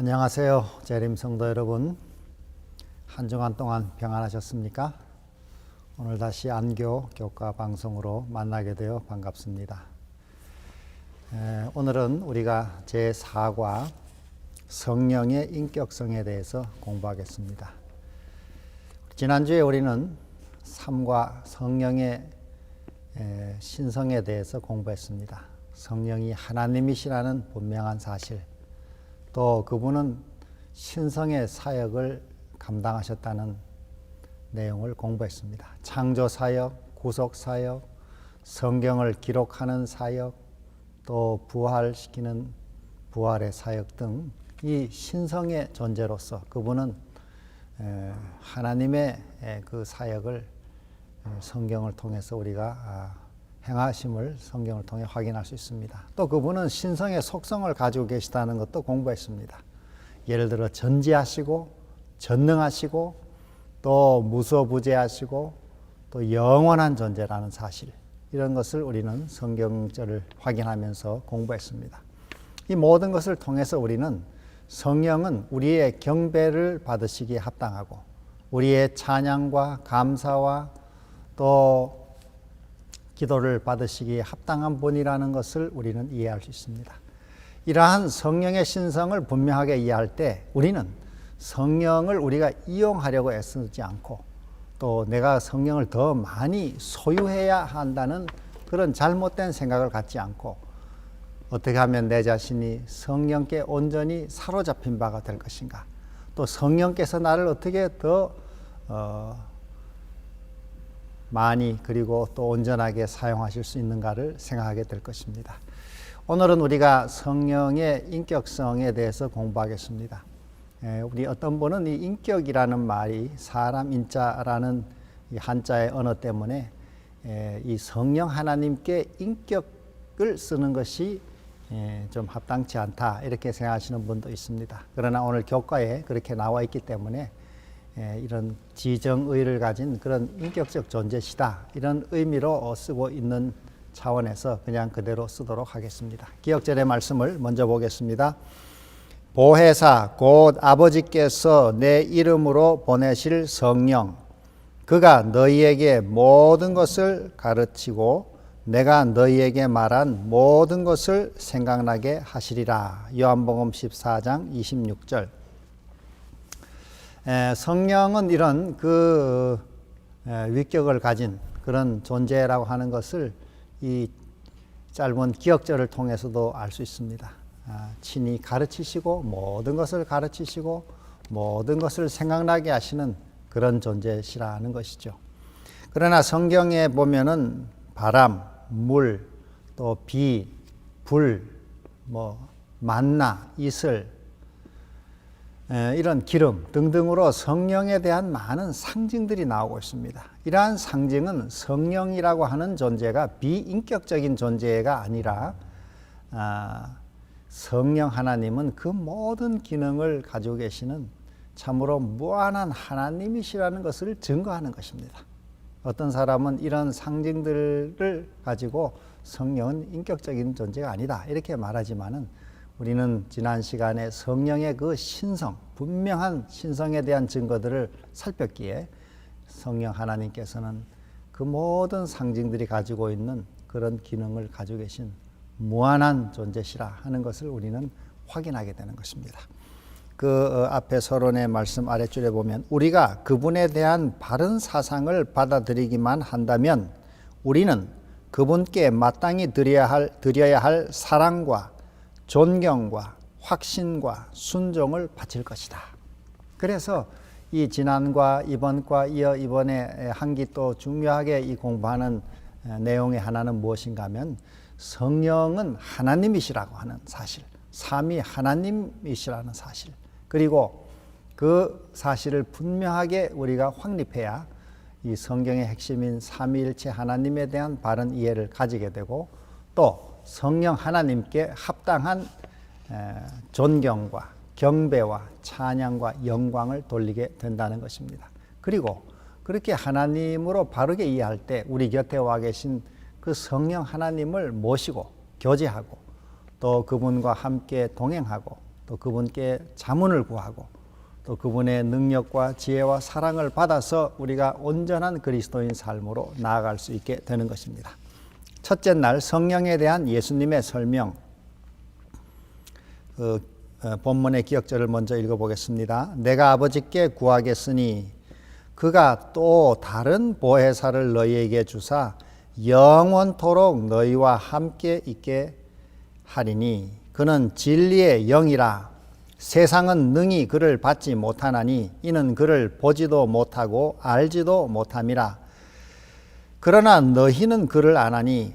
안녕하세요. 재림 성도 여러분. 한 주간 동안 평안하셨습니까? 오늘 다시 안교 교과 방송으로 만나게 되어 반갑습니다. 오늘은 우리가 제4과 성령의 인격성에 대해서 공부하겠습니다. 지난주에 우리는 3과 성령의 신성에 대해서 공부했습니다. 성령이 하나님이시라는 분명한 사실, 또 그분은 신성의 사역을 감당하셨다는 내용을 공부했습니다. 창조 사역, 구속 사역, 성경을 기록하는 사역, 또 부활시키는 부활의 사역 등 이 신성의 존재로서 그분은 하나님의 그 사역을 성경을 통해서 우리가 행하심을 성경을 통해 확인할 수 있습니다. 또 그분은 신성의 속성을 가지고 계시다는 것도 공부했습니다. 예를 들어 전지하시고 전능하시고 또 무소부재하시고 또 영원한 존재라는 사실, 이런 것을 우리는 성경절을 확인하면서 공부했습니다. 이 모든 것을 통해서 우리는 성령은 우리의 경배를 받으시기에 합당하고 우리의 찬양과 감사와 또 기도를 받으시기에 합당한 분이라는 것을 우리는 이해할 수 있습니다. 이러한 성령의 신성을 분명하게 이해할 때 우리는 성령을 우리가 이용하려고 애쓰지 않고 또 내가 성령을 더 많이 소유해야 한다는 그런 잘못된 생각을 갖지 않고 어떻게 하면 내 자신이 성령께 온전히 사로잡힌 바가 될 것인가, 또 성령께서 나를 어떻게 더 많이 그리고 또 온전하게 사용하실 수 있는가를 생각하게 될 것입니다. 오늘은 우리가 성령의 인격성에 대해서 공부하겠습니다. 우리 어떤 분은 이 인격이라는 말이 사람 인자라는 이 한자의 언어 때문에 이 성령 하나님께 인격을 쓰는 것이 좀 합당치 않다 이렇게 생각하시는 분도 있습니다. 그러나 오늘 교과에 그렇게 나와 있기 때문에 이런 지정의를 가진 그런 인격적 존재시다 이런 의미로 쓰고 있는 차원에서 그냥 그대로 쓰도록 하겠습니다. 기억절의 말씀을 먼저 보겠습니다. 보혜사 곧 아버지께서 내 이름으로 보내실 성령, 그가 너희에게 모든 것을 가르치고 내가 너희에게 말한 모든 것을 생각나게 하시리라. 요한복음 14장 26절. 성령은 이런 그 위격을 가진 그런 존재라고 하는 것을 이 짧은 기억절을 통해서도 알 수 있습니다. 친히 가르치시고 모든 것을 가르치시고 모든 것을 생각나게 하시는 그런 존재시라는 것이죠. 그러나 성경에 보면은 바람, 물, 또 비, 불, 만나, 이슬, 이런 기름 등등으로 성령에 대한 많은 상징들이 나오고 있습니다. 이러한 상징은 성령이라고 하는 존재가 비인격적인 존재가 아니라 성령 하나님은 그 모든 기능을 가지고 계시는 참으로 무한한 하나님이시라는 것을 증거하는 것입니다. 어떤 사람은 이런 상징들을 가지고 성령은 인격적인 존재가 아니다 이렇게 말하지만은 우리는 지난 시간에 성령의 그 신성, 분명한 신성에 대한 증거들을 살폈기에 성령 하나님께서는 그 모든 상징들이 가지고 있는 그런 기능을 가지고 계신 무한한 존재시라 하는 것을 우리는 확인하게 되는 것입니다. 그 앞에 서론의 말씀 아랫줄에 보면 우리가 그분에 대한 바른 사상을 받아들이기만 한다면 우리는 그분께 마땅히 드려야 할 사랑과 존경과 확신과 순종을 바칠 것이다. 그래서 이 지난과 이번과 이어 이번에 한 기 또 중요하게 이 공부하는 내용의 하나는 무엇인가 하면 성령은 하나님이시라고 하는 사실, 삼위 하나님이시라는 사실, 그리고 그 사실을 분명하게 우리가 확립해야 이 성경의 핵심인 삼위일체 하나님에 대한 바른 이해를 가지게 되고 또 성령 하나님께 합당한 존경과 경배와 찬양과 영광을 돌리게 된다는 것입니다. 그리고 그렇게 하나님으로 바르게 이해할 때 우리 곁에 와 계신 그 성령 하나님을 모시고 교제하고 또 그분과 함께 동행하고 또 또 그분께 자문을 구하고 또 그분의 능력과 지혜와 사랑을 받아서 우리가 온전한 그리스도인 삶으로 나아갈 수 있게 되는 것입니다. 첫째 날 성령에 대한 예수님의 설명. 본문의 기억절을 먼저 읽어보겠습니다. 내가 아버지께 구하겠으니 그가 또 다른 보혜사를 너희에게 주사 영원토록 너희와 함께 있게 하리니 그는 진리의 영이라. 세상은 능히 그를 받지 못하나니 이는 그를 보지도 못하고 알지도 못함이라. 그러나 너희는 그를 아나니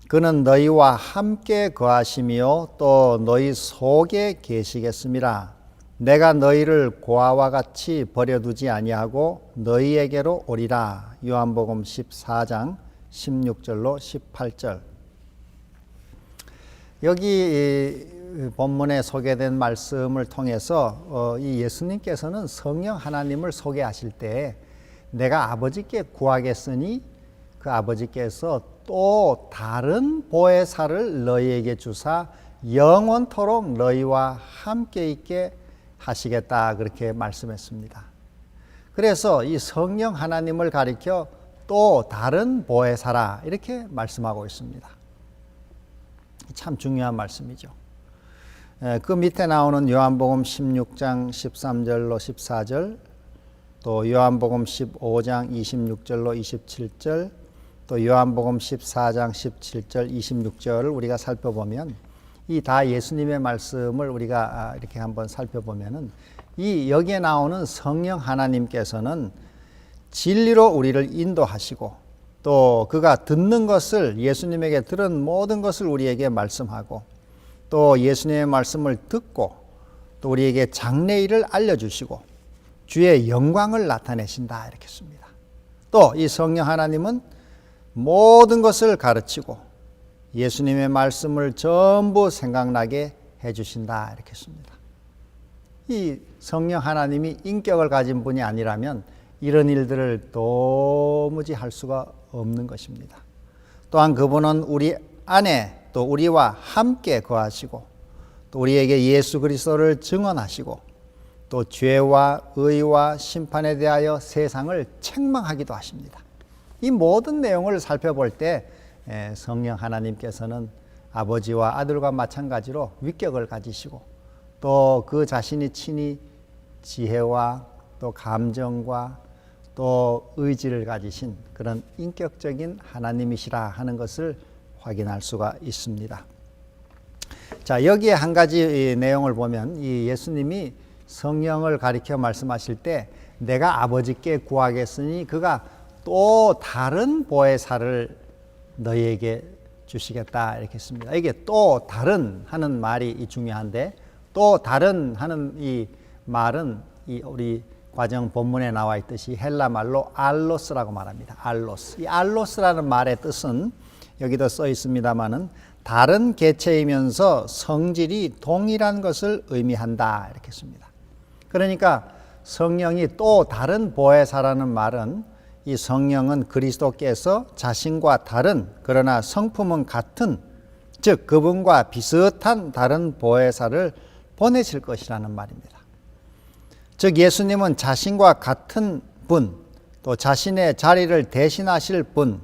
그는 너희와 함께 거하시며 또 너희 속에 계시겠음이라. 내가 너희를 고아와 같이 버려두지 아니하고 너희에게로 오리라. 요한복음 14장 16절로 18절. 여기 본문에 소개된 말씀을 통해서 이 예수님께서는 성령 하나님을 소개하실 때 내가 아버지께 구하겠으니 그 아버지께서 또 다른 보혜사를 너희에게 주사 영원토록 너희와 함께 있게 하시겠다 그렇게 말씀했습니다. 그래서 이 성령 하나님을 가리켜 또 다른 보혜사라 이렇게 말씀하고 있습니다. 참 중요한 말씀이죠. 그 밑에 나오는 요한복음 16장 13절로 14절, 또 요한복음 15장 26절로 27절, 또 요한복음 14장 17절 26절을 우리가 살펴보면 이 다 예수님의 말씀을 우리가 이렇게 한번 살펴보면은 이 여기에 나오는 성령 하나님께서는 진리로 우리를 인도하시고 또 그가 듣는 것을 예수님에게 들은 모든 것을 우리에게 말씀하고 또 예수님의 말씀을 듣고 또 우리에게 장래일을 알려주시고 주의 영광을 나타내신다 이렇게 씁니다. 또 이 성령 하나님은 모든 것을 가르치고 예수님의 말씀을 전부 생각나게 해주신다 이렇게 씁니다. 이 성령 하나님이 인격을 가진 분이 아니라면 이런 일들을 도무지 할 수가 없는 것입니다. 또한 그분은 우리 안에 또 우리와 함께 거하시고 또 우리에게 예수 그리스도를 증언하시고 또 죄와 의와 심판에 대하여 세상을 책망하기도 하십니다. 이 모든 내용을 살펴볼 때 성령 하나님께서는 아버지와 아들과 마찬가지로 위격을 가지시고 또 그 자신이 친히 지혜와 또 감정과 또 의지를 가지신 그런 인격적인 하나님이시라 하는 것을 확인할 수가 있습니다. 자, 여기에 한 가지 내용을 보면 이 예수님이 성령을 가리켜 말씀하실 때 내가 아버지께 구하겠으니 그가 또 다른 보혜사를 너희에게 주시겠다 이렇게 했습니다. 이게 또 다른 하는 말이 중요한데 또 다른 하는 이 말은 이 우리 과정 본문에 나와 있듯이 헬라 말로 알로스라고 말합니다. 알로스. 이 알로스라는 말의 뜻은 여기도 써 있습니다만은 다른 개체이면서 성질이 동일한 것을 의미한다 이렇게 씁니다. 그러니까 성령이 또 다른 보혜사라는 말은 이 성령은 그리스도께서 자신과 다른 그러나 성품은 같은 즉 그분과 비슷한 다른 보혜사를 보내실 것이라는 말입니다. 즉 예수님은 자신과 같은 분, 또 자신의 자리를 대신하실 분,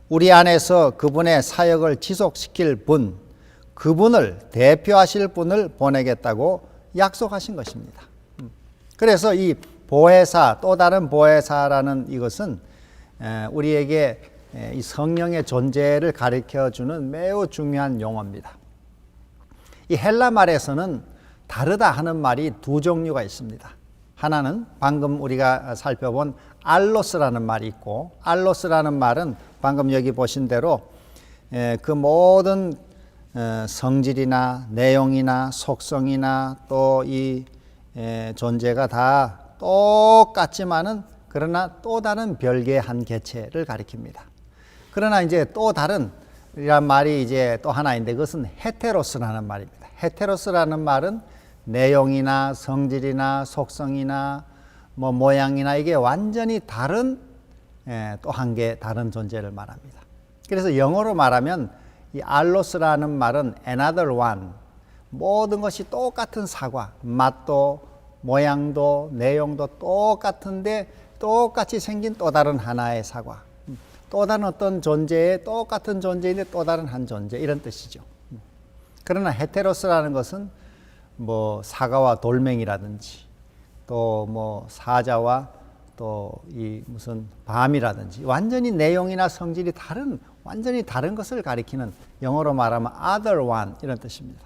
우리 안에서 그분의 사역을 지속시킬 분, 그분을 대표하실 분을 보내겠다고 약속하신 것입니다. 그래서 이 보혜사, 또 다른 보혜사라는 이것은 우리에게 이 성령의 존재를 가르쳐주는 매우 중요한 용어입니다. 이 헬라 말에서는 다르다 하는 말이 두 종류가 있습니다. 하나는 방금 우리가 살펴본 알로스라는 말이 있고, 알로스라는 말은 방금 여기 보신 대로 그 모든 성질이나 내용이나 속성이나 또 이 존재가 다 똑같지만은 그러나 또 다른 별개의 한 개체를 가리킵니다. 그러나 이제 또 다른 이란 말이 이제 또 하나인데 그것은 헤테로스라는 말입니다. 헤테로스라는 말은 내용이나 성질이나 속성이나 뭐 모양이나 이게 완전히 다른 또 한 개 다른 존재를 말합니다. 그래서 영어로 말하면 이 알로스라는 말은 another one, 모든 것이 똑같은 사과, 맛도 모양도 내용도 똑같은데 똑같이 생긴 또 다른 하나의 사과, 또 다른 어떤 존재의 똑같은 존재인데 또 다른 한 존재, 이런 뜻이죠. 그러나 헤테로스라는 것은 뭐 사과와 돌멩이라든지 또 뭐 사자와 또 이 무슨 밤이라든지 완전히 내용이나 성질이 다른, 완전히 다른 것을 가리키는, 영어로 말하면 other one, 이런 뜻입니다.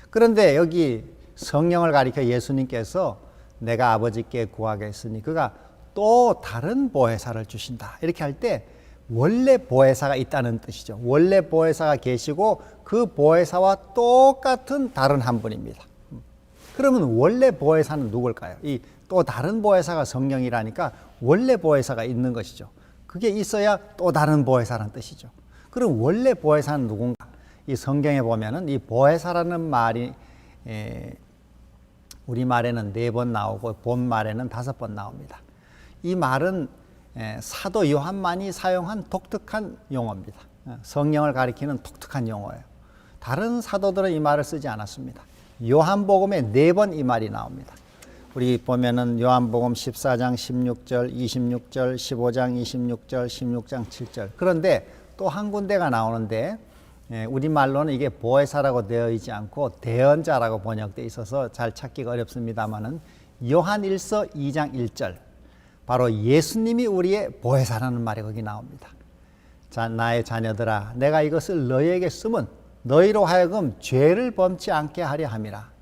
그런데 여기 성령을 가리켜 예수님께서 내가 아버지께 구하겠으니 그가 또 다른 보혜사를 주신다, 이렇게 할 때 원래 보혜사가 있다는 뜻이죠. 원래 보혜사가 계시고 그 보혜사와 똑같은 다른 한 분입니다. 그러면 원래 보혜사는 누굴까요? 이 또 다른 보혜사가 성령이라니까 원래 보혜사가 있는 것이죠. 그게 있어야 또 다른 보혜사라는 뜻이죠. 그럼 원래 보혜사는 누군가? 이 성경에 보면은 이 보혜사라는 말이 우리말에는 4번 나오고 본말에는 5번 나옵니다. 이 말은 사도 요한만이 사용한 독특한 용어입니다. 성령을 가리키는 독특한 용어예요. 다른 사도들은 이 말을 쓰지 않았습니다. 요한복음에 4번 이 말이 나옵니다. 우리 보면은 요한복음 14장 16절, 26절, 15장 26절, 16장 7절. 그런데 또 한 군데가 나오는데 우리말로는 이게 보혜사라고 되어 있지 않고 대언자라고 번역되어 있어서 잘 찾기가 어렵습니다만은 요한 1서 2장 1절, 바로 예수님이 우리의 보혜사라는 말이 거기 나옵니다. 자, 나의 자녀들아, 내가 이것을 너희에게 쓰면 너희로 하여금 죄를 범치 않게 하려 함이라.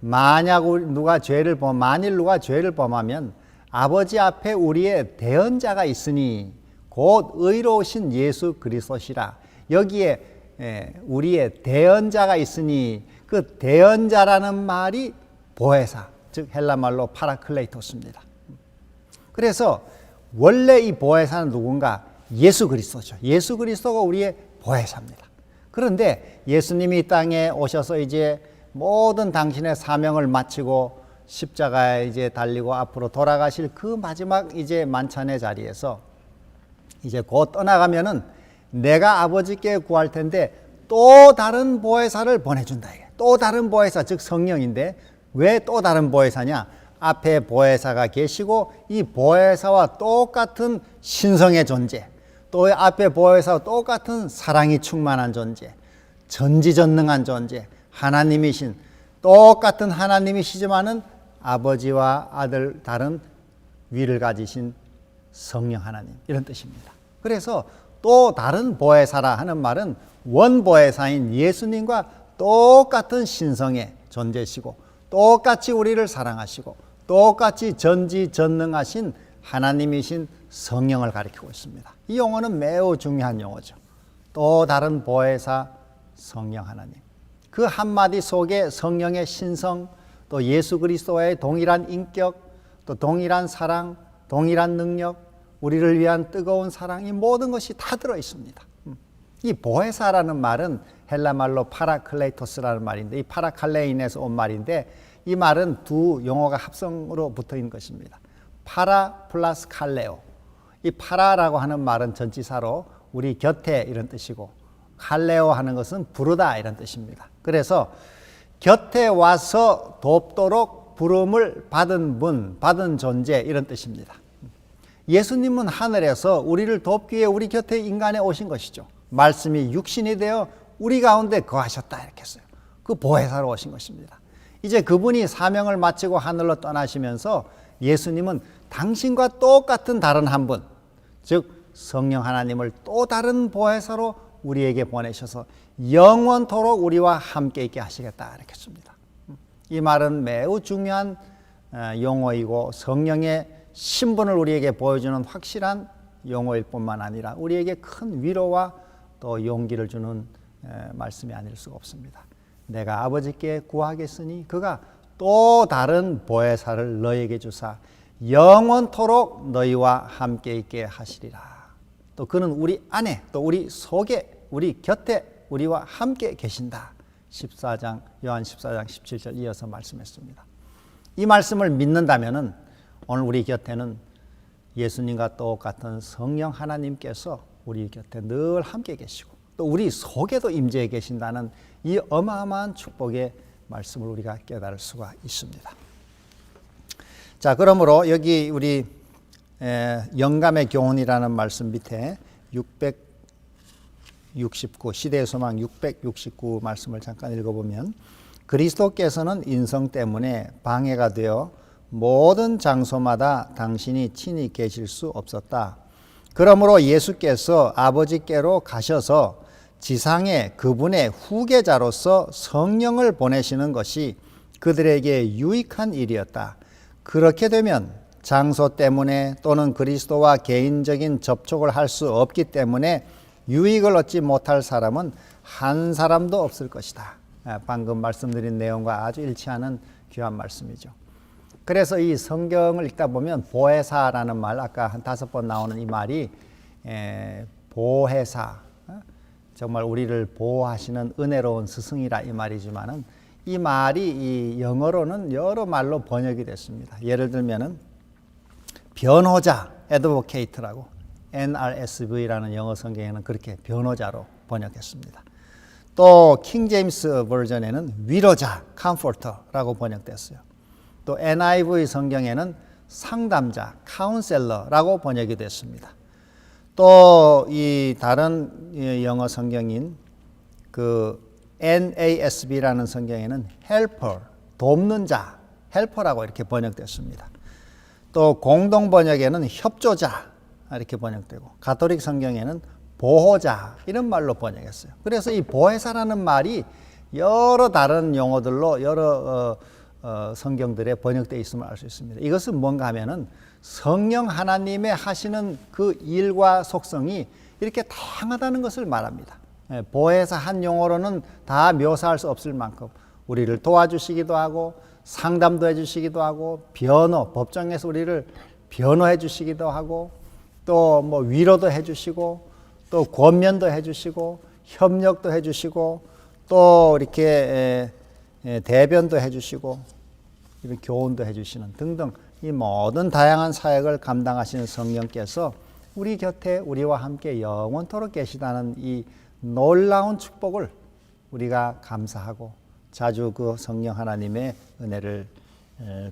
만일 누가 죄를 범하면 아버지 앞에 우리의 대언자가 있으니 곧 의로우신 예수 그리스도시라. 여기에 우리의 대언자가 있으니 그 대언자라는 말이 보혜사, 즉 헬라말로 파라클레이토스입니다. 그래서 원래 이 보혜사는 누군가? 예수 그리스도죠. 예수 그리스도가 우리의 보혜사입니다. 그런데 예수님이 이 땅에 오셔서 이제 모든 당신의 사명을 마치고 십자가에 이제 달리고 앞으로 돌아가실 그 마지막 이제 만찬의 자리에서 이제 곧 떠나가면은 내가 아버지께 구할 텐데 또 다른 보혜사를 보내준다. 또 다른 보혜사, 즉 성령인데 왜 또 다른 보혜사냐? 앞에 보혜사가 계시고 이 보혜사와 똑같은 신성의 존재, 또 앞에 보혜사와 똑같은 사랑이 충만한 존재, 전지전능한 존재, 하나님이신, 똑같은 하나님이시지만은 아버지와 아들 다른 위를 가지신 성령 하나님, 이런 뜻입니다. 그래서 또 다른 보혜사라 하는 말은 원보혜사인 예수님과 똑같은 신성의 존재시고 똑같이 우리를 사랑하시고 똑같이 전지전능하신 하나님이신 성령을 가리키고 있습니다. 이 용어는 매우 중요한 용어죠. 또 다른 보혜사 성령 하나님. 그 한마디 속에 성령의 신성, 또 예수 그리스도와의 동일한 인격, 또 동일한 사랑, 동일한 능력, 우리를 위한 뜨거운 사랑, 이 모든 것이 다 들어 있습니다. 이 보혜사라는 말은 헬라말로 파라클레이토스라는 말인데, 이 파라칼레인에서 온 말인데, 이 말은 두 용어가 합성으로 붙어 있는 것입니다. 파라 플러스 칼레오. 이 파라라고 하는 말은 전치사로 우리 곁에, 이런 뜻이고, 칼레오 하는 것은 부르다, 이런 뜻입니다. 그래서 곁에 와서 돕도록 부름을 받은 분, 받은 존재, 이런 뜻입니다. 예수님은 하늘에서 우리를 돕기 위해 우리 곁에 인간에 오신 것이죠. 말씀이 육신이 되어 우리 가운데 거하셨다, 이렇게 했어요. 그 보혜사로 오신 것입니다. 이제 그분이 사명을 마치고 하늘로 떠나시면서 예수님은 당신과 똑같은 다른 한 분, 즉 성령 하나님을 또 다른 보혜사로 우리에게 보내셔서 영원토록 우리와 함께 있게 하시겠다, 이렇게 했습니다. 이 말은 매우 중요한 용어이고 성령의 신분을 우리에게 보여주는 확실한 용어일 뿐만 아니라 우리에게 큰 위로와 또 용기를 주는 말씀이 아닐 수가 없습니다. 내가 아버지께 구하겠으니 그가 또 다른 보혜사를 너희에게 주사 영원토록 너희와 함께 있게 하시리라. 또 그는 우리 안에, 또 우리 속에, 우리 곁에 우리와 함께 계신다. 14장, 요한 14장 17절 이어서 말씀했습니다. 이 말씀을 믿는다면은 오늘 우리 곁에는 예수님과 똑같은 성령 하나님께서 우리 곁에 늘 함께 계시고 또 우리 속에도 임재해 계신다는 이 어마어마한 축복의 말씀을 우리가 깨달을 수가 있습니다. 자, 그러므로 여기 우리 영감의 교훈이라는 말씀 밑에 669 시대의 소망 669 말씀을 잠깐 읽어보면 그리스도께서는 인성 때문에 방해가 되어 모든 장소마다 당신이 친히 계실 수 없었다. 그러므로 예수께서 아버지께로 가셔서 지상에 그분의 후계자로서 성령을 보내시는 것이 그들에게 유익한 일이었다. 그렇게 되면 장소 때문에 또는 그리스도와 개인적인 접촉을 할 수 없기 때문에 유익을 얻지 못할 사람은 한 사람도 없을 것이다. 방금 말씀드린 내용과 아주 일치하는 귀한 말씀이죠. 그래서 이 성경을 읽다 보면 보혜사라는 말, 아까 한 5번 나오는 이 말이 보혜사, 정말 우리를 보호하시는 은혜로운 스승이라 이 말이지만은 이 말이 이 영어로는 여러 말로 번역이 됐습니다. 예를 들면은 변호자, advocate라고 NRSV라는 영어 성경에는 그렇게 변호자로 번역했습니다. 또 킹제임스 버전에는 위로자, comforter라고 번역됐어요. 또 NIV 성경에는 상담자, counselor라고 번역이 됐습니다. 또 이 다른 영어 성경인 그 NASB라는 성경에는 helper, 돕는 자, helper라고 이렇게 번역됐습니다. 또 공동 번역에는 협조자 이렇게 번역되고 가톨릭 성경에는 보호자 이런 말로 번역했어요. 그래서 이 보혜사라는 말이 여러 다른 용어들로 여러 성경들에 번역되어 있음을 알 수 있습니다. 이것은 뭔가 하면은 성령 하나님의 하시는 그 일과 속성이 이렇게 다양하다는 것을 말합니다. 보혜사 한 용어로는 다 묘사할 수 없을 만큼 우리를 도와주시기도 하고 상담도 해주시기도 하고 변호, 법정에서 우리를 변호해 주시기도 하고 또 뭐 위로도 해주시고 또 권면도 해주시고 협력도 해주시고 또 이렇게 대변도 해주시고 이런 교훈도 해주시는 등등 이 모든 다양한 사역을 감당하시는 성령께서 우리 곁에 우리와 함께 영원토록 계시다는 이 놀라운 축복을 우리가 감사하고 자주 그 성령 하나님의 은혜를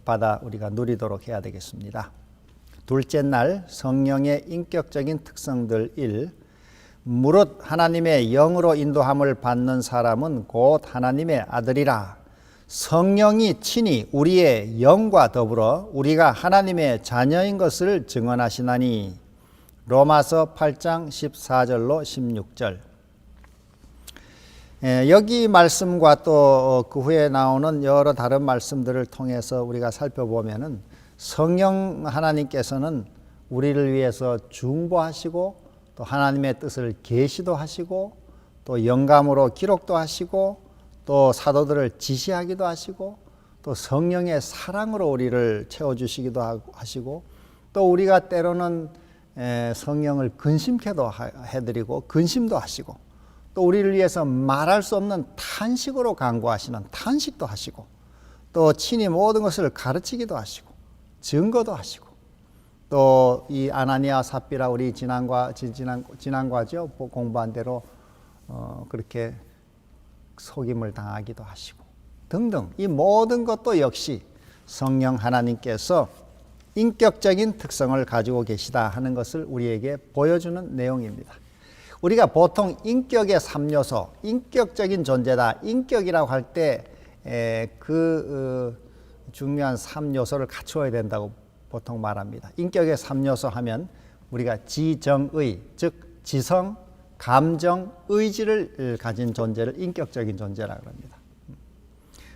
받아 우리가 누리도록 해야 되겠습니다. 둘째 날 성령의 인격적인 특성들 1. 무릇 하나님의 영으로 인도함을 받는 사람은 곧 하나님의 아들이라. 성령이 친히 우리의 영과 더불어 우리가 하나님의 자녀인 것을 증언하시나니. 로마서 8장 14절로 16절. 여기 말씀과 또 그 후에 나오는 여러 다른 말씀들을 통해서 우리가 살펴보면은 성령 하나님께서는 우리를 위해서 중보하시고 또 하나님의 뜻을 계시도 하시고 또 영감으로 기록도 하시고 또 사도들을 지시하기도 하시고 또 성령의 사랑으로 우리를 채워주시기도 하시고 또 우리가 때로는 성령을 근심케도 해드리고 근심도 하시고 또 우리를 위해서 말할 수 없는 탄식으로 간구하시는 탄식도 하시고 또 친히 모든 것을 가르치기도 하시고 증거도 하시고 또 이 아나니아 삽비라 우리 지난과죠 공부한 대로 그렇게 속임을 당하기도 하시고 등등 이 모든 것도 역시 성령 하나님께서 인격적인 특성을 가지고 계시다 하는 것을 우리에게 보여주는 내용입니다. 우리가 보통 인격의 3요소, 인격적인 존재다, 인격이라고 할 때 중요한 3요소를 갖추어야 된다고 보통 말합니다. 인격의 3요소 하면 우리가 지정의, 즉 지성, 감정, 의지를 가진 존재를 인격적인 존재라고 합니다.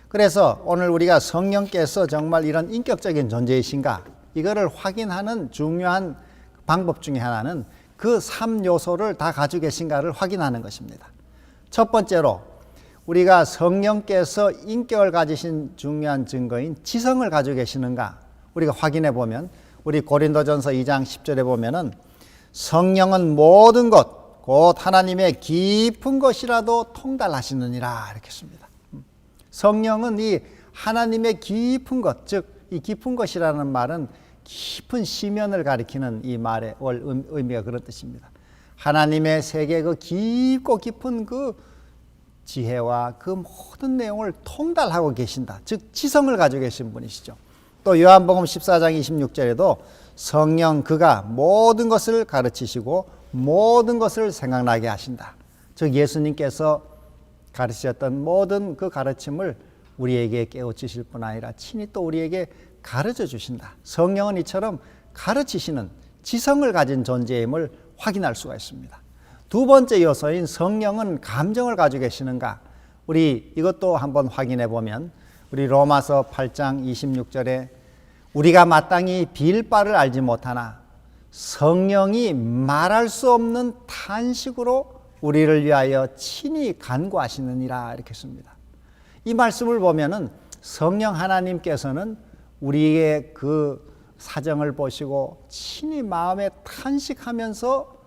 그래서 오늘 우리가 성령께서 정말 이런 인격적인 존재이신가 이거를 확인하는 중요한 방법 중에 하나는 그 3요소를 다 가지고 계신가를 확인하는 것입니다. 첫 번째로 우리가 성령께서 인격을 가지신 중요한 증거인 지성을 가지고 계시는가 우리가 확인해 보면 우리 고린도전서 2장 10절에 보면은 성령은 모든 것, 곧 하나님의 깊은 것이라도 통달하시느니라 이렇게 씁니다. 성령은 이 하나님의 깊은 것, 즉 이 깊은 것이라는 말은 깊은 시면을 가리키는 이 말의 의미가 그런 뜻입니다. 하나님의 세계 그 깊고 깊은 그 지혜와 그 모든 내용을 통달하고 계신다. 즉 지성을 가지고 계신 분이시죠. 또 요한복음 14장 26절에도 성령 그가 모든 것을 가르치시고 모든 것을 생각나게 하신다. 즉 예수님께서 가르치셨던 모든 그 가르침을 우리에게 깨우치실 뿐 아니라 친히 또 우리에게 가르쳐 주신다. 성령은 이처럼 가르치시는 지성을 가진 존재임을 확인할 수가 있습니다. 두 번째 요소인 성령은 감정을 가지고 계시는가? 우리 이것도 한번 확인해 보면 우리 로마서 8장 26절에 우리가 마땅히 빌 바를 알지 못하나 성령이 말할 수 없는 탄식으로 우리를 위하여 친히 간구하시느니라 이렇게 씁니다. 이 말씀을 보면은 성령 하나님께서는 우리의 그 사정을 보시고 친히 마음에 탄식하면서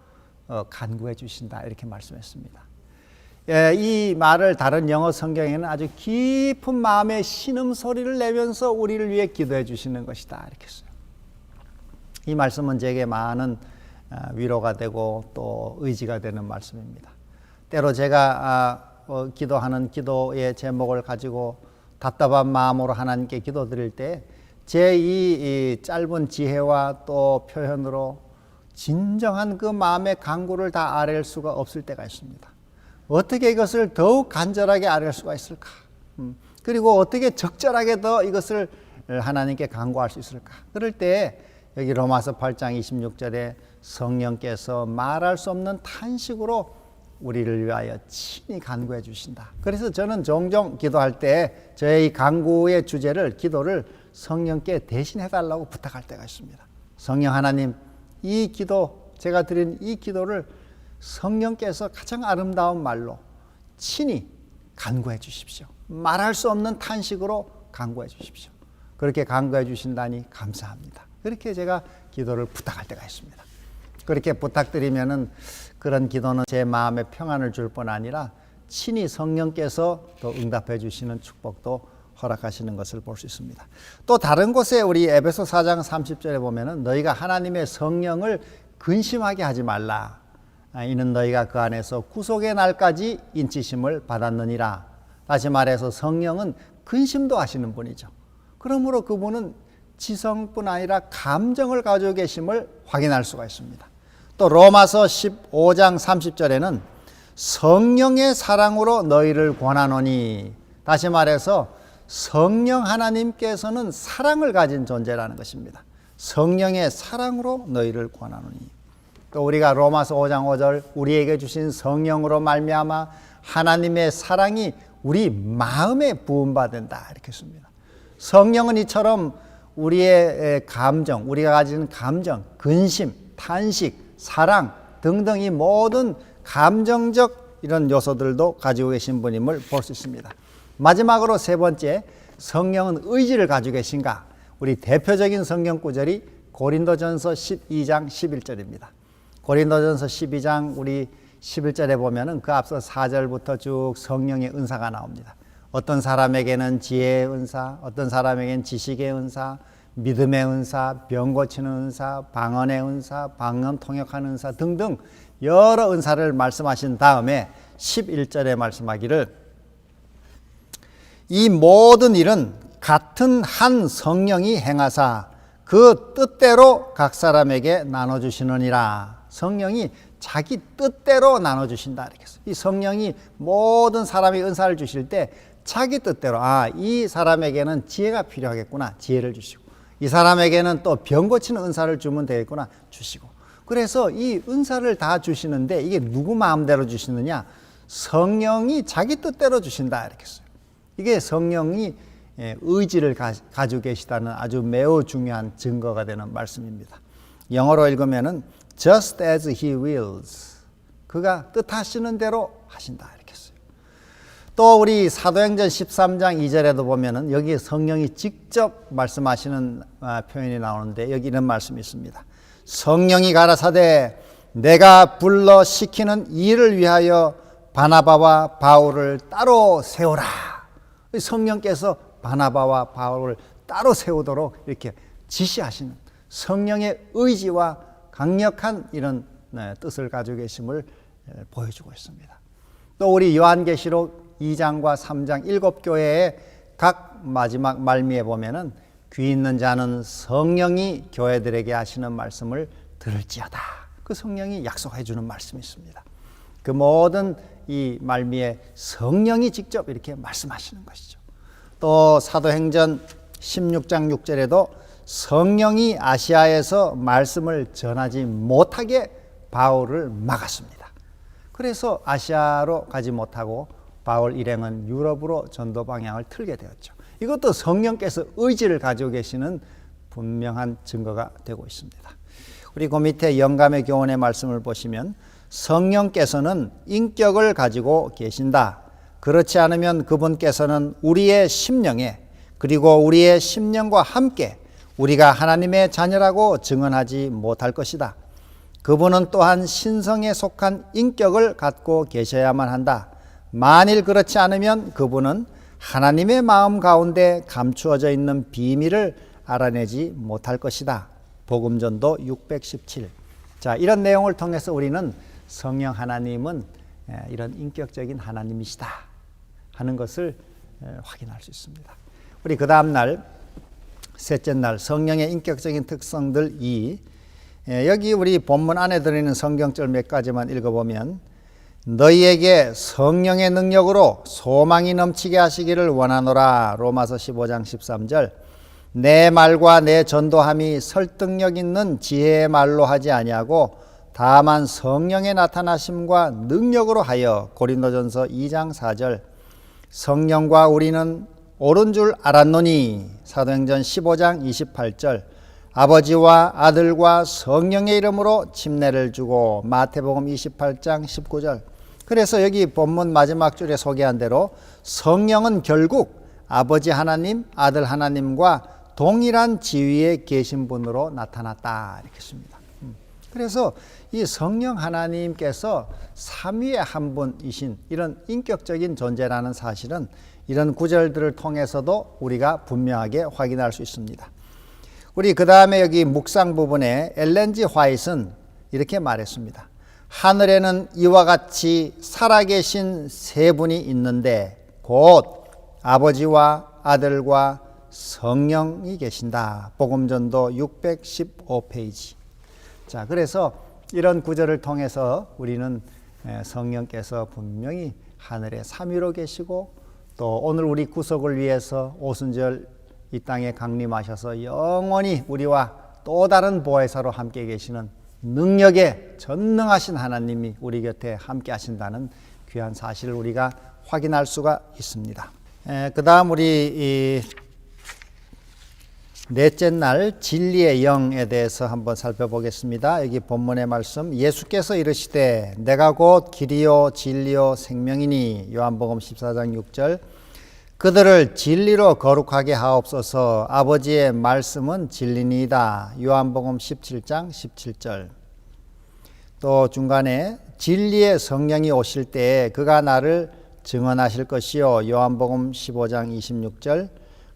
간구해 주신다 이렇게 말씀했습니다. 이 말을 다른 영어 성경에는 아주 깊은 마음의 신음소리를 내면서 우리를 위해 기도해 주시는 것이다 이렇게 써요. 이 말씀은 제게 많은 위로가 되고 또 의지가 되는 말씀입니다. 때로 제가 기도하는 기도의 제목을 가지고 답답한 마음으로 하나님께 기도드릴 때 제 이 짧은 지혜와 또 표현으로 진정한 그 마음의 간구를 다 아랠 수가 없을 때가 있습니다. 어떻게 이것을 더욱 간절하게 아랠 수가 있을까? 그리고 어떻게 적절하게 더 이것을 하나님께 간구할 수 있을까? 그럴 때 여기 로마서 8장 26절에 성령께서 말할 수 없는 탄식으로 우리를 위하여 친히 간구해 주신다. 그래서 저는 종종 기도할 때 저의 간구의 주제를 기도를 성령께 대신해 달라고 부탁할 때가 있습니다. 성령 하나님, 이 기도 제가 드린 이 기도를 성령께서 가장 아름다운 말로 친히 간구해 주십시오. 말할 수 없는 탄식으로 간구해 주십시오. 그렇게 간구해 주신다니 감사합니다. 그렇게 제가 기도를 부탁할 때가 있습니다. 그렇게 부탁드리면은 그런 기도는 제 마음에 평안을 줄 뿐 아니라 친히 성령께서 또 응답해 주시는 축복도 허락하시는 것을 볼 수 있습니다. 또 다른 곳에 우리 에베소 4장 30절에 보면은 너희가 하나님의 성령을 근심하게 하지 말라. 이는 너희가 그 안에서 구속의 날까지 인치심을 받았느니라. 다시 말해서 성령은 근심도 하시는 분이죠. 그러므로 그분은 지성뿐 아니라 감정을 가지고 계심을 확인할 수가 있습니다. 또 로마서 15장 30절에는 성령의 사랑으로 너희를 권하노니, 다시 말해서 성령 하나님께서는 사랑을 가진 존재라는 것입니다. 성령의 사랑으로 너희를 권하노니. 또 우리가 로마서 5장 5절 우리에게 주신 성령으로 말미암아 하나님의 사랑이 우리 마음에 부음받는다 이렇게 씁니다. 성령은 이처럼 우리의 감정, 우리가 가진 감정, 근심, 탄식, 사랑 등등 이 모든 감정적 이런 요소들도 가지고 계신 분임을 볼 수 있습니다. 마지막으로 세 번째, 성령은 의지를 가지고 계신가? 우리 대표적인 성경 구절이 고린도전서 12장 11절입니다. 고린도전서 12장 우리 11절에 보면은 그 앞서 4절부터 쭉 성령의 은사가 나옵니다. 어떤 사람에게는 지혜의 은사, 어떤 사람에게는 지식의 은사, 믿음의 은사, 병 고치는 은사, 방언의 은사, 방언 통역하는 은사 등등 여러 은사를 말씀하신 다음에 11절에 말씀하기를 이 모든 일은 같은 한 성령이 행하사 그 뜻대로 각 사람에게 나눠주시느니라. 성령이 자기 뜻대로 나눠주신다 이렇게 했어요. 이 성령이 모든 사람의 은사를 주실 때 자기 뜻대로 이 사람에게는 지혜가 필요하겠구나 지혜를 주시고, 이 사람에게는 또 병 고치는 은사를 주면 되겠구나 주시고, 그래서 이 은사를 다 주시는데 이게 누구 마음대로 주시느냐? 성령이 자기 뜻대로 주신다 이렇게 했어요. 이게 성령이 의지를 가지고 계시다는 아주 매우 중요한 증거가 되는 말씀입니다. 영어로 읽으면은 just as he wills, 그가 뜻하시는 대로 하신다 이렇게 했어요. 또 우리 사도행전 13장 2절에도 보면은 여기 성령이 직접 말씀하시는 표현이 나오는데 여기 이런 말씀이 있습니다. 성령이 가라사대 내가 불러 시키는 일을 위하여 바나바와 바울을 따로 세우라. 성령께서 바나바와 바울을 따로 세우도록 이렇게 지시하시는 성령의 의지와 강력한 이런 뜻을 가지고 계심을 보여주고 있습니다. 또 우리 요한계시록 2장과 3장 7교회의 각 마지막 말미에 보면은 귀 있는 자는 성령이 교회들에게 하시는 말씀을 들을지어다. 그 성령이 약속해 주는 말씀이 있습니다. 그 모든 이 말미에 성령이 직접 이렇게 말씀하시는 것이죠. 또 사도행전 16장 6절에도 성령이 아시아에서 말씀을 전하지 못하게 바울을 막았습니다. 그래서 아시아로 가지 못하고 바울 일행은 유럽으로 전도 방향을 틀게 되었죠. 이것도 성령께서 의지를 가지고 계시는 분명한 증거가 되고 있습니다. 우리 그 밑에 영감의 교훈의 말씀을 보시면 성령께서는 인격을 가지고 계신다. 그렇지 않으면 그분께서는 우리의 심령에 그리고 우리의 심령과 함께 우리가 하나님의 자녀라고 증언하지 못할 것이다. 그분은 또한 신성에 속한 인격을 갖고 계셔야만 한다. 만일 그렇지 않으면 그분은 하나님의 마음 가운데 감추어져 있는 비밀을 알아내지 못할 것이다. 복음전도 617. 자, 이런 내용을 통해서 우리는 성령 하나님은 이런 인격적인 하나님이시다 하는 것을 확인할 수 있습니다. 우리 그 다음 날 셋째 날 성령의 인격적인 특성들 2. 여기 우리 본문 안에 들어있는 성경절 몇 가지만 읽어보면 너희에게 성령의 능력으로 소망이 넘치게 하시기를 원하노라. 로마서 15장 13절. 내 말과 내 전도함이 설득력 있는 지혜의 말로 하지 아니하고 다만 성령의 나타나심과 능력으로 하여. 고린도전서 2장 4절. 성령과 우리는 옳은 줄 알았노니. 사도행전 15장 28절. 아버지와 아들과 성령의 이름으로 침례를 주고. 마태복음 28장 19절. 그래서 여기 본문 마지막 줄에 소개한 대로 성령은 결국 아버지 하나님, 아들 하나님과 동일한 지위에 계신 분으로 나타났다 이렇게 씁니다. 그래서 이 성령 하나님께서 삼위의 한 분이신 이런 인격적인 존재라는 사실은 이런 구절들을 통해서도 우리가 분명하게 확인할 수 있습니다. 우리 그 다음에 여기 묵상 부분에 엘렌 G 화이트는 이렇게 말했습니다. 하늘에는 이와 같이 살아계신 세 분이 있는데 곧 아버지와 아들과 성령이 계신다. 복음전도 615페이지. 자, 그래서 이런 구절을 통해서 우리는 성령께서 분명히 하늘에 삼위로 계시고 또 오늘 우리 구속을 위해서 오순절 이 땅에 강림하셔서 영원히 우리와 또 다른 보혜사로 함께 계시는 능력에 전능하신 하나님이 우리 곁에 함께 하신다는 귀한 사실을 우리가 확인할 수가 있습니다. 그 다음 우리 넷째 날 진리의 영에 대해서 한번 살펴보겠습니다. 여기 본문의 말씀 예수께서 이르시되 내가 곧 길이요 진리요 생명이니. 요한복음 14장 6절. 그들을 진리로 거룩하게 하옵소서. 아버지의 말씀은 진리니이다. 요한복음 17장 17절. 또 중간에 진리의 성령이 오실 때에 그가 나를 증언하실 것이요. 요한복음 15장 26절.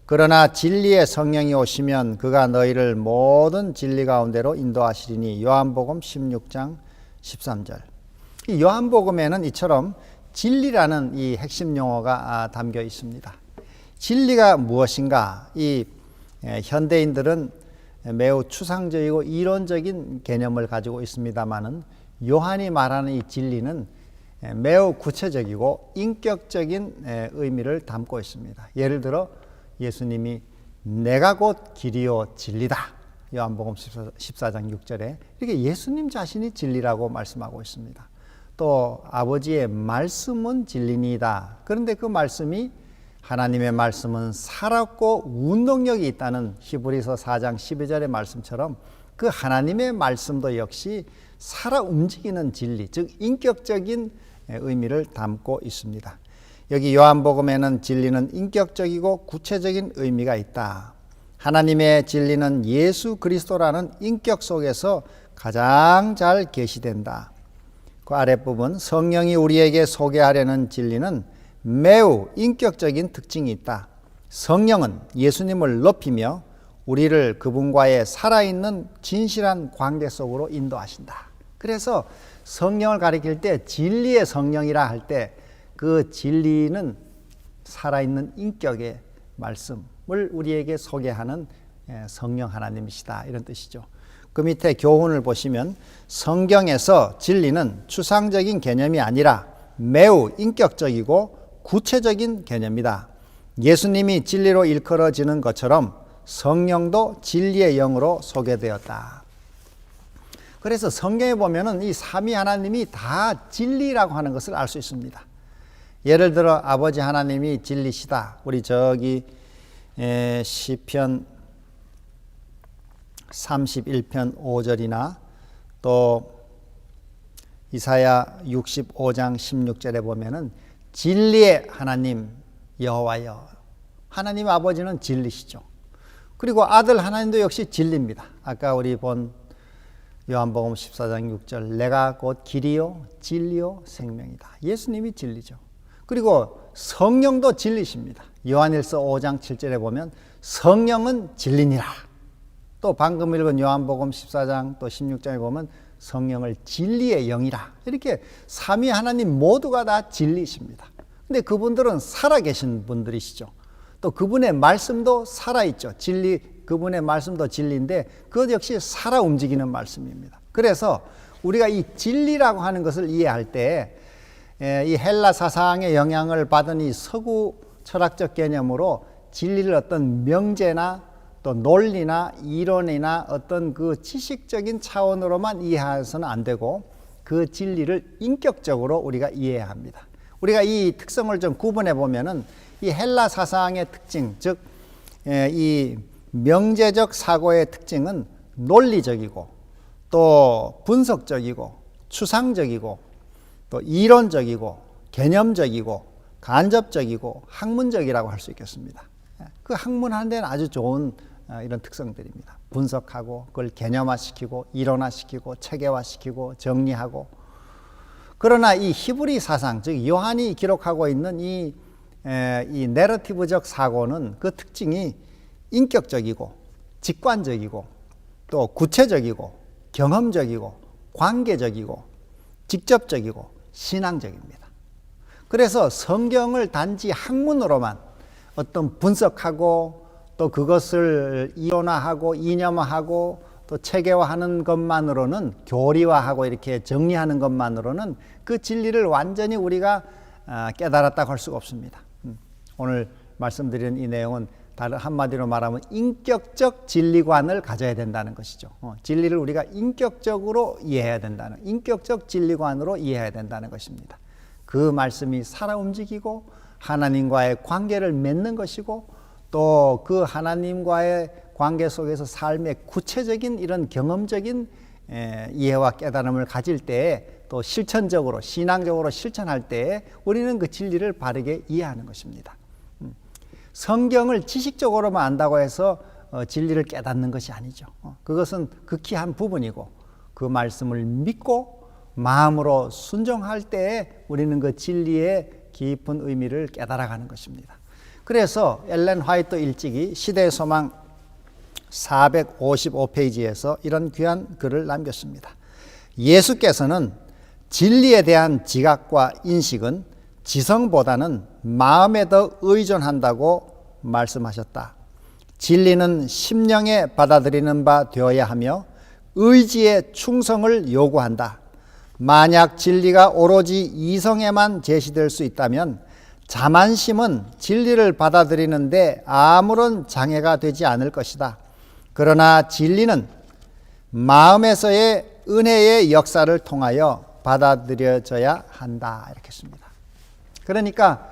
그러나 진리의 성령이 오시면 그가 너희를 모든 진리 가운데로 인도하시리니. 요한복음 16장 13절. 이 요한복음에는 이처럼 진리라는 이 핵심 용어가 담겨 있습니다. 진리가 무엇인가? 이 현대인들은 매우 추상적이고 이론적인 개념을 가지고 있습니다만은 요한이 말하는 이 진리는 매우 구체적이고 인격적인 의미를 담고 있습니다. 예를 들어 예수님이 내가 곧 길이요 진리다. 요한복음 14장 6절에 이렇게 예수님 자신이 진리라고 말씀하고 있습니다. 또 아버지의 말씀은 진리니이다. 그런데 그 말씀이 하나님의 말씀은 살았고 운동력이 있다는 히브리서 4장 12절의 말씀처럼 그 하나님의 말씀도 역시 살아 움직이는 진리, 즉 인격적인 의미를 담고 있습니다. 여기 요한복음에는 진리는 인격적이고 구체적인 의미가 있다. 하나님의 진리는 예수 그리스도라는 인격 속에서 가장 잘 계시된다. 그 아랫부분 성령이 우리에게 소개하려는 진리는 매우 인격적인 특징이 있다. 성령은 예수님을 높이며 우리를 그분과의 살아있는 진실한 관계 속으로 인도하신다. 그래서 성령을 가리킬 때 진리의 성령이라 할 때 그 진리는 살아있는 인격의 말씀을 우리에게 소개하는 성령 하나님이시다, 이런 뜻이죠. 그 밑에 교훈을 보시면 성경에서 진리는 추상적인 개념이 아니라 매우 인격적이고 구체적인 개념이다. 예수님이 진리로 일컬어지는 것처럼 성령도 진리의 영으로 소개되었다. 그래서 성경에 보면은 이 삼위 하나님이 다 진리라고 하는 것을 알 수 있습니다. 예를 들어 아버지 하나님이 진리시다. 우리 저기 시편 31편 5절이나 또 이사야 65장 16절에 보면은 진리의 하나님 여호와여, 하나님 아버지는 진리시죠. 그리고 아들 하나님도 역시 진리입니다. 아까 우리 본 요한복음 14장 6절, 내가 곧 길이요 진리요 생명이다. 예수님이 진리죠. 그리고 성령도 진리십니다. 요한일서 5장 7절에 보면 성령은 진리니라. 또 방금 읽은 요한복음 14장 또 16장에 보면 성령을 진리의 영이라. 이렇게 삼위 하나님 모두가 다 진리십니다. 근데 그분들은 살아계신 분들이시죠. 또 그분의 말씀도 살아있죠. 진리, 그분의 말씀도 진리인데 그것 역시 살아 움직이는 말씀입니다. 그래서 우리가 이 진리라고 하는 것을 이해할 때 이 헬라 사상의 영향을 받은 이 서구 철학적 개념으로 진리를 어떤 명제나 또 논리나 이론이나 어떤 그 지식적인 차원으로만 이해해서는 안 되고 그 진리를 인격적으로 우리가 이해해야 합니다. 우리가 이 특성을 좀 구분해 보면은 이 헬라 사상의 특징, 즉 이 명제적 사고의 특징은 논리적이고 또 분석적이고 추상적이고 또 이론적이고 개념적이고 간접적이고 학문적이라고 할 수 있겠습니다. 그 학문하는 데는 아주 좋은 이런 특성들입니다. 분석하고 그걸 개념화시키고 이론화시키고 체계화시키고 정리하고. 그러나 이 히브리 사상, 즉 요한이 기록하고 있는 이 내러티브적 사고는 그 특징이 인격적이고 직관적이고 또 구체적이고 경험적이고 관계적이고 직접적이고 신앙적입니다. 그래서 성경을 단지 학문으로만 어떤 분석하고 또 그것을 이론화하고 이념화하고 또 체계화하는 것만으로는, 교리화하고 이렇게 정리하는 것만으로는 그 진리를 완전히 우리가 깨달았다고 할 수가 없습니다. 오늘 말씀드린 이 내용은 다른 한마디로 말하면 인격적 진리관을 가져야 된다는 것이죠. 진리를 우리가 인격적으로 이해해야 된다는, 인격적 진리관으로 이해해야 된다는 것입니다. 그 말씀이 살아 움직이고 하나님과의 관계를 맺는 것이고 또 그 하나님과의 관계 속에서 삶의 구체적인 이런 경험적인 이해와 깨달음을 가질 때에 또 실천적으로 신앙적으로 실천할 때에 우리는 그 진리를 바르게 이해하는 것입니다. 성경을 지식적으로만 안다고 해서 진리를 깨닫는 것이 아니죠. 그것은 극히 한 부분이고 그 말씀을 믿고 마음으로 순종할 때에 우리는 그 진리의 깊은 의미를 깨달아가는 것입니다. 그래서 엘렌 화이트 일찍이 시대의 소망 455페이지에서 이런 귀한 글을 남겼습니다. 예수께서는 진리에 대한 지각과 인식은 지성보다는 마음에 더 의존한다고 말씀하셨다. 진리는 심령에 받아들이는 바 되어야 하며 의지의 충성을 요구한다. 만약 진리가 오로지 이성에만 제시될 수 있다면 자만심은 진리를 받아들이는데 아무런 장애가 되지 않을 것이다. 그러나 진리는 마음에서의 은혜의 역사를 통하여 받아들여져야 한다. 이렇게 했습니다. 그러니까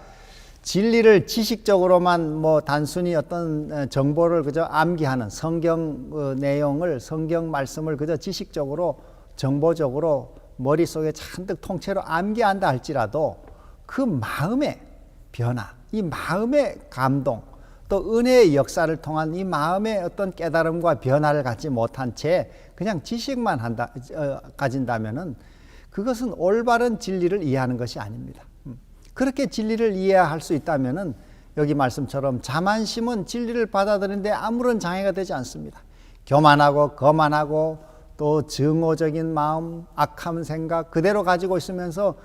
진리를 지식적으로만 뭐 단순히 어떤 정보를 그저 암기하는 성경 내용을, 성경 말씀을 그저 지식적으로 정보적으로 머릿속에 잔뜩 통째로 암기한다 할지라도 그 마음의 변화, 이 마음의 감동, 또 은혜의 역사를 통한 이 마음의 어떤 깨달음과 변화를 갖지 못한 채 그냥 지식만 가진다면은 그것은 올바른 진리를 이해하는 것이 아닙니다. 그렇게 진리를 이해할 수 있다면은 여기 말씀처럼 자만심은 진리를 받아들이는데 아무런 장애가 되지 않습니다. 교만하고 거만하고 또 증오적인 마음, 악한 생각 그대로 가지고 있으면서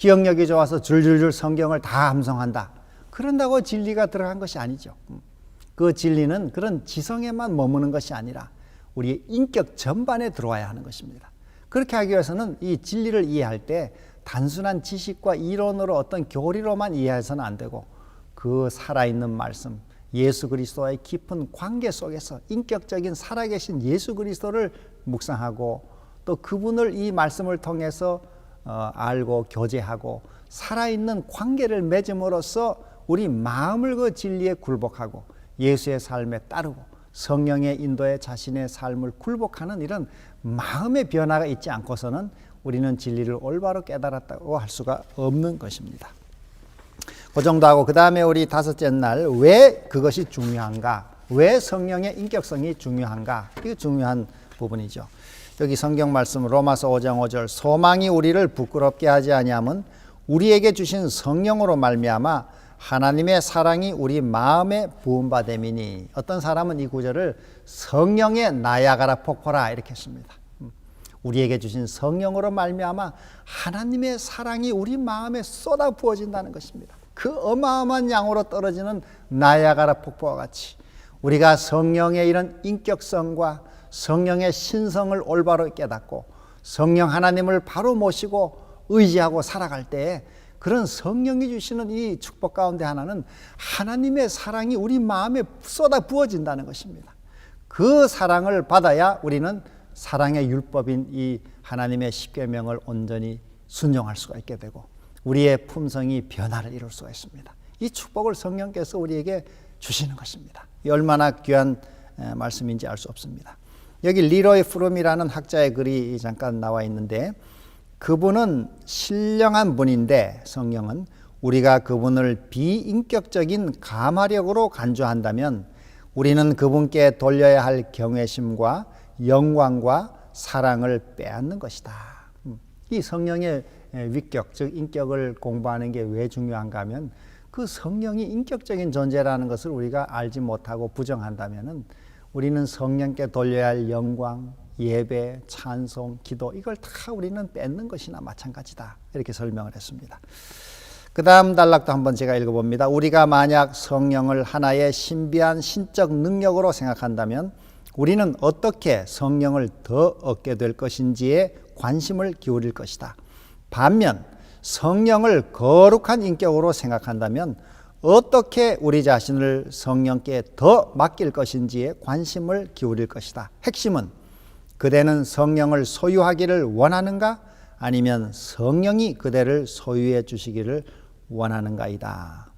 기억력이 좋아서 줄줄줄 성경을 다 암송한다. 그런다고 진리가 들어간 것이 아니죠. 그 진리는 그런 지성에만 머무는 것이 아니라 우리의 인격 전반에 들어와야 하는 것입니다. 그렇게 하기 위해서는 이 진리를 이해할 때 단순한 지식과 이론으로 어떤 교리로만 이해해서는 안 되고 그 살아있는 말씀, 예수 그리스도와의 깊은 관계 속에서 인격적인 살아계신 예수 그리스도를 묵상하고 또 그분을 이 말씀을 통해서 알고 교제하고 살아있는 관계를 맺음으로써 우리 마음을 그 진리에 굴복하고 예수의 삶에 따르고 성령의 인도에 자신의 삶을 굴복하는 이런 마음의 변화가 있지 않고서는 우리는 진리를 올바로 깨달았다고 할 수가 없는 것입니다. 그 정도 하고 그 다음에 우리 다섯째 날 왜 그것이 중요한가? 왜 성령의 인격성이 중요한가? 이게 중요한 부분이죠. 여기 성경 말씀 로마서 5장 5절 소망이 우리를 부끄럽게 하지 아니함은 우리에게 주신 성령으로 말미암아 하나님의 사랑이 우리 마음에 부음받음이니. 어떤 사람은 이 구절을 성령의 나야가라 폭포라 이렇게 했습니다. 우리에게 주신 성령으로 말미암아 하나님의 사랑이 우리 마음에 쏟아 부어진다는 것입니다. 그 어마어마한 양으로 떨어지는 나야가라 폭포와 같이 우리가 성령의 이런 인격성과 성령의 신성을 올바로 깨닫고 성령 하나님을 바로 모시고 의지하고 살아갈 때에 그런 성령이 주시는 이 축복 가운데 하나는 하나님의 사랑이 우리 마음에 쏟아 부어진다는 것입니다. 그 사랑을 받아야 우리는 사랑의 율법인 이 하나님의 십계명을 온전히 순종할 수가 있게 되고 우리의 품성이 변화를 이룰 수가 있습니다. 이 축복을 성령께서 우리에게 주시는 것입니다. 얼마나 귀한 말씀인지 알 수 없습니다. 여기 리로이 프룸이라는 학자의 글이 잠깐 나와 있는데 그분은 신령한 분인데 성령은 우리가 그분을 비인격적인 가마력으로 간주한다면 우리는 그분께 돌려야 할 경외심과 영광과 사랑을 빼앗는 것이다. 이 성령의 위격, 즉 인격을 공부하는 게 왜 중요한가 하면 그 성령이 인격적인 존재라는 것을 우리가 알지 못하고 부정한다면 우리는 성령께 돌려야 할 영광, 예배, 찬송, 기도 이걸 다 우리는 뺏는 것이나 마찬가지다. 이렇게 설명을 했습니다. 그 다음 단락도 한번 제가 읽어봅니다. 우리가 만약 성령을 하나의 신비한 신적 능력으로 생각한다면 우리는 어떻게 성령을 더 얻게 될 것인지에 관심을 기울일 것이다. 반면 성령을 거룩한 인격으로 생각한다면 어떻게 우리 자신을 성령께 더 맡길 것인지에 관심을 기울일 것이다. 핵심은 그대는 성령을 소유하기를 원하는가 아니면 성령이 그대를 소유해 주시기를 원하는가이다.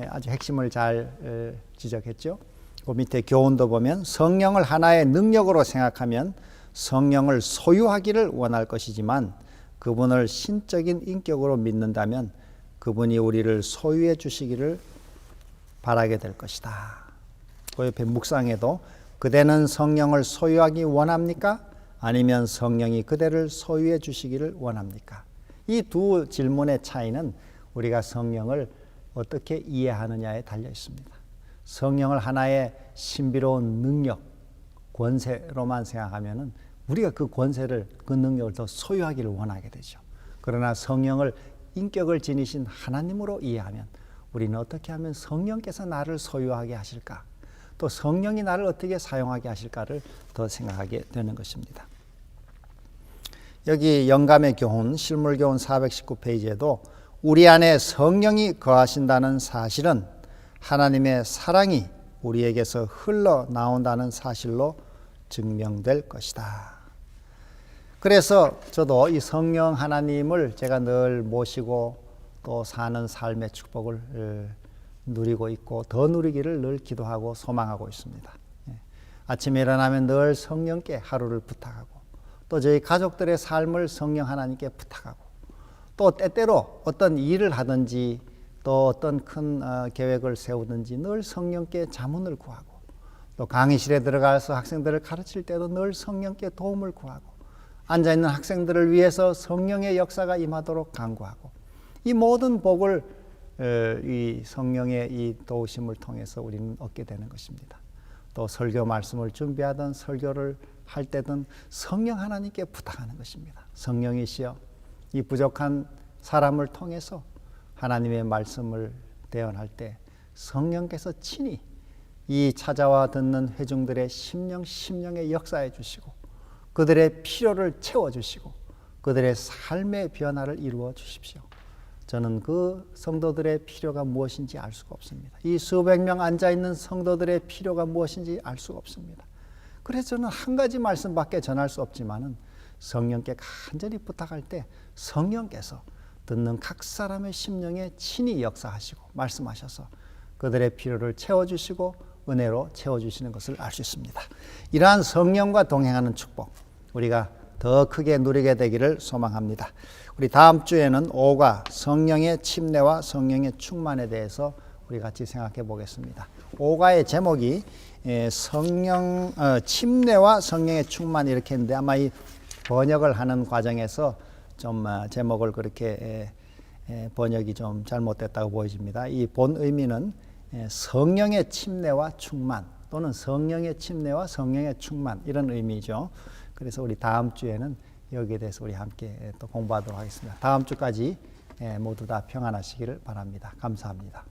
아주 핵심을 잘 지적했죠. 그 밑에 교훈도 보면 성령을 하나의 능력으로 생각하면 성령을 소유하기를 원할 것이지만 그분을 신적인 인격으로 믿는다면 그분이 우리를 소유해 주시기를 바라게 될 것이다. 그 옆에 묵상에도 그대는 성령을 소유하기 원합니까? 아니면 성령이 그대를 소유해 주시기를 원합니까? 이 두 질문의 차이는 우리가 성령을 어떻게 이해하느냐에 달려 있습니다. 성령을 하나의 신비로운 능력, 권세로만 생각하면 우리가 그 권세를, 그 능력을 더 소유하기를 원하게 되죠. 그러나 성령을 인격을 지니신 하나님으로 이해하면 우리는 어떻게 하면 성령께서 나를 소유하게 하실까? 또 성령이 나를 어떻게 사용하게 하실까를 더 생각하게 되는 것입니다. 여기 영감의 교훈, 실물교훈 419페이지에도 우리 안에 성령이 거하신다는 사실은 하나님의 사랑이 우리에게서 흘러나온다는 사실로 증명될 것이다. 그래서 저도 이 성령 하나님을 제가 늘 모시고 또 사는 삶의 축복을 누리고 있고 더 누리기를 늘 기도하고 소망하고 있습니다. 아침에 일어나면 늘 성령께 하루를 부탁하고 또 저희 가족들의 삶을 성령 하나님께 부탁하고 또 때때로 어떤 일을 하든지 또 어떤 큰 계획을 세우든지 늘 성령께 자문을 구하고 또 강의실에 들어가서 학생들을 가르칠 때도 늘 성령께 도움을 구하고 앉아있는 학생들을 위해서 성령의 역사가 임하도록 간구하고 이 모든 복을 이 성령의 이 도우심을 통해서 우리는 얻게 되는 것입니다. 또 설교 말씀을 준비하든 설교를 할 때든 성령 하나님께 부탁하는 것입니다. 성령이시여 이 부족한 사람을 통해서 하나님의 말씀을 대언할 때 성령께서 친히 이 찾아와 듣는 회중들의 심령에 역사해 주시고 그들의 필요를 채워 주시고 그들의 삶의 변화를 이루어 주십시오. 저는 그 성도들의 필요가 무엇인지 알 수가 없습니다. 이 수백 명 앉아있는 성도들의 필요가 무엇인지 알 수가 없습니다. 그래서 저는 한 가지 말씀밖에 전할 수 없지만은 성령께 간절히 부탁할 때 성령께서 듣는 각 사람의 심령에 친히 역사하시고 말씀하셔서 그들의 필요를 채워주시고 은혜로 채워주시는 것을 알 수 있습니다. 이러한 성령과 동행하는 축복 우리가 더 크게 누리게 되기를 소망합니다. 우리 다음 주에는 5가 성령의 침례와 성령의 충만에 대해서 우리 같이 생각해 보겠습니다. 5가의 제목이 침례와 성령의 충만 이렇게 했는데 아마 이 번역을 하는 과정에서 좀 제목을 그렇게 번역이 좀 잘못됐다고 보여집니다. 이 본 의미는 성령의 침례와 충만 또는 성령의 침례와 성령의 충만 이런 의미죠. 그래서 우리 다음 주에는 여기에 대해서 우리 함께 또 공부하도록 하겠습니다. 다음 주까지 모두 다 평안하시기를 바랍니다. 감사합니다.